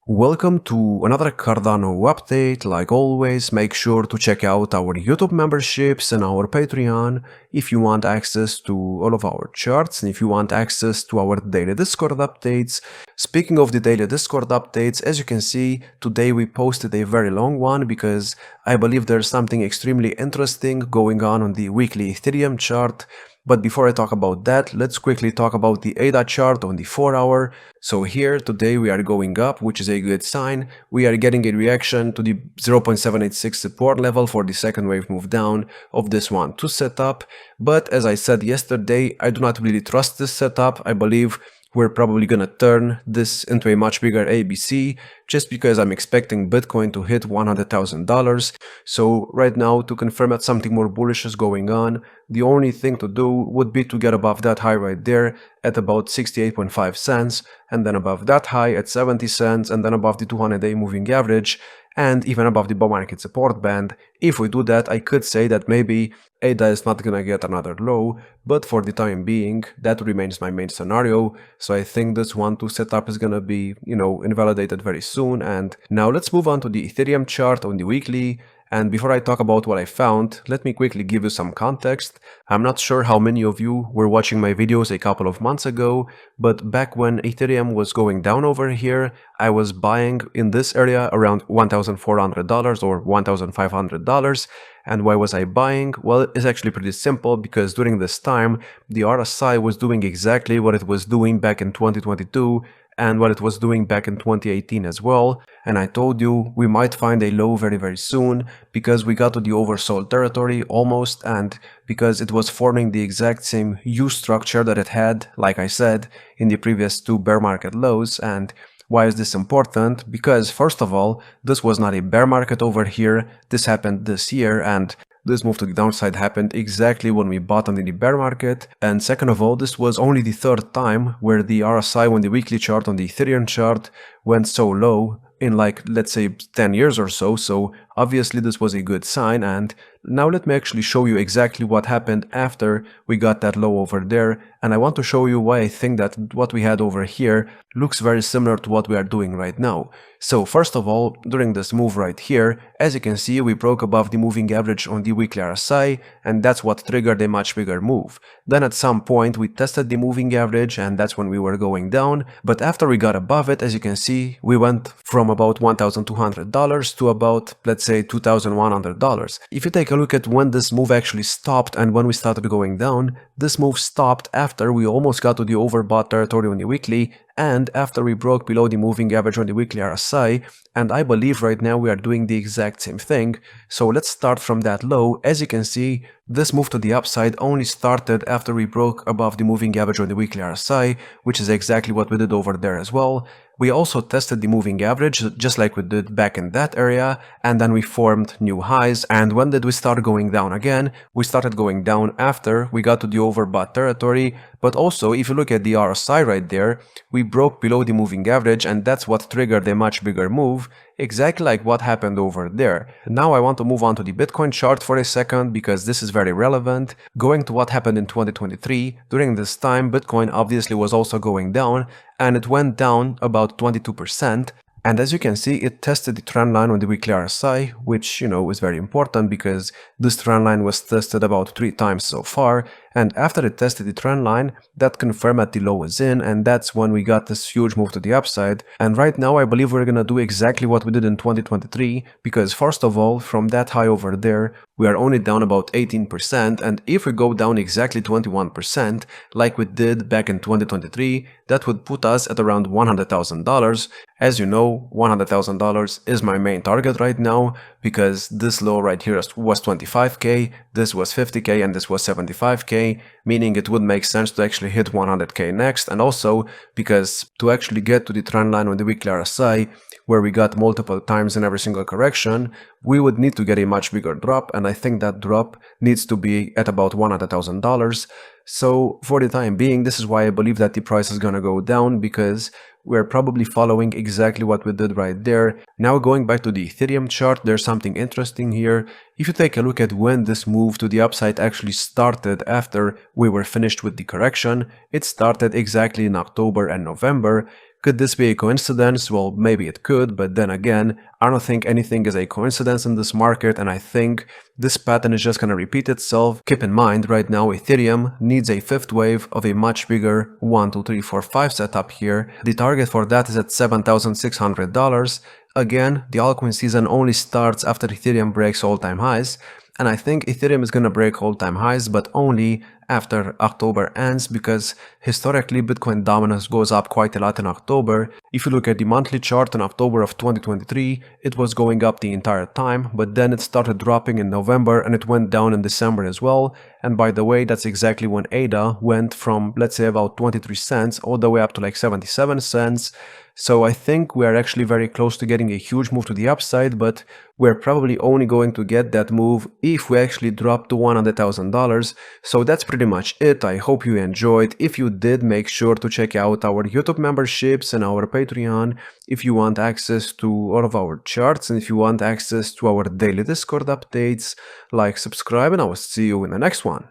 Welcome to another Cardano update. Like always, make sure to check out our YouTube memberships and our Patreon if you want access to all of our charts and if you want access to our daily Discord updates. Speaking of the daily Discord updates, as you can see, today we posted a very long one because I believe there's something extremely interesting going on the weekly Ethereum chart. But before I talk about that, let's quickly talk about the ADA chart on the 4-hour. So here today we are going up, which is a good sign. We are getting a reaction to the 0.786 support level for the second wave move down of this one to set up. But as I said yesterday, I do not really trust this setup. I believe we're probably gonna turn this into a much bigger ABC just because I'm expecting Bitcoin to hit $100,000. So right now, to confirm that something more bullish is going on, the only thing to do would be to get above that high right there at about 68.5 cents, and then above that high at 70 cents, and then above the 200-day moving average, and even above the bull market support band. If we do that, I could say that maybe ADA is not gonna get another low, but for the time being, that remains my main scenario. So I think this 1-2 setup is gonna be, invalidated very soon. And now let's move on to the Ethereum chart on the weekly. And before I talk about what I found, let me quickly give you some context. I'm not sure how many of you were watching my videos a couple of months ago, but back when Ethereum was going down over here, I was buying in this area around $1,400 or $1,500. And why was I buying? Well, it's actually pretty simple because during this time, the RSI was doing exactly what it was doing back in 2022 and what it was doing back in 2018 as well. And I told you we might find a low very soon because we got to the oversold territory almost, and because it was forming the exact same U structure that it had, like I said, in the previous two bear market lows. And why is this important? Because first of all, this was not a bear market over here, this happened this year, and this move to the downside happened exactly when we bottomed in the bear market. And second of all, this was only the third time where the RSI on the weekly chart on the Ethereum chart went so low in let's say 10 years or so. So obviously this was a good sign. And now let me actually show you exactly what happened after we got that low over there. And I want to show you why I think that what we had over here looks very similar to what we are doing right now. So first of all, during this move right here, as you can see, we broke above the moving average on the weekly RSI, and that's what triggered a much bigger move. Then at some point we tested the moving average, and that's when we were going down. But after we got above it, as you can see, we went from about $1,200 to about, let's say, $2,100. If you take a look at when this move actually stopped and when we started going down, this move stopped after we almost got to the overbought territory on the weekly and after we broke below the moving average on the weekly RSI, and I believe right now we are doing the exact same thing. So let's start from that low. As you can see, this move to the upside only started after we broke above the moving average on the weekly RSI, which is exactly what we did over there as well. We also tested the moving average just like we did back in that area, and then we formed new highs. And when did we start going down again? We started going down after we got to the overbought territory. But also, if you look at the RSI right there, we broke below the moving average, and that's what triggered a much bigger move, exactly like what happened over there. Now I want to move on to the Bitcoin chart for a second because this is very relevant. Going to what happened in 2023, during this time Bitcoin obviously was also going down, and it went down about 22%. And as you can see, it tested the trend line on the weekly RSI, which, is very important because this trend line was tested about 3 times so far. And after it tested the trend line, that confirmed that the low is in, and that's when we got this huge move to the upside. And right now I believe we're gonna do exactly what we did in 2023, because first of all, from that high over there, we are only down about 18%, and if we go down exactly 21%, like we did back in 2023, that would put us at around $100,000. As you know, $100,000 is my main target right now, because this low right here was 25k, this was 50k, and this was 75k, meaning it would make sense to actually hit 100k next. And also because to actually get to the trend line on the weekly RSI, where we got multiple times in every single correction, we would need to get a much bigger drop, and I think that drop needs to be at about $100,000. So for the time being, this is why I believe that the price is gonna go down, because we're probably following exactly what we did right there. Now going back to the Ethereum chart, there's something interesting here. If you take a look at when this move to the upside actually started after we were finished with the correction, it started exactly in October and November, Could this be a coincidence? Well, maybe it could, but then again, I don't think anything is a coincidence in this market, and I think this pattern is just going to repeat itself. Keep in mind, right now Ethereum needs a fifth wave of a much bigger 1, 2, 3, 4, 5 setup here. The target for that is at $7,600. Again, the altcoin season only starts after Ethereum breaks all-time highs, and I think Ethereum is going to break all-time highs, but only after October ends, because historically Bitcoin dominance goes up quite a lot in October. If you look at the monthly chart in October of 2023, it was going up the entire time, but then it started dropping in November and it went down in December as well. And by the way, that's exactly when ADA went from, let's say, about 23 cents all the way up to like 77 cents. So I think we are actually very close to getting a huge move to the upside, but we're probably only going to get that move if we actually drop to $100,000. So that's pretty much it. I hope you enjoyed. If you did, make sure to check out our YouTube memberships and our Patreon if you want access to all of our charts, and if you want access to our daily Discord updates. Like, subscribe, and I will see you in the next one.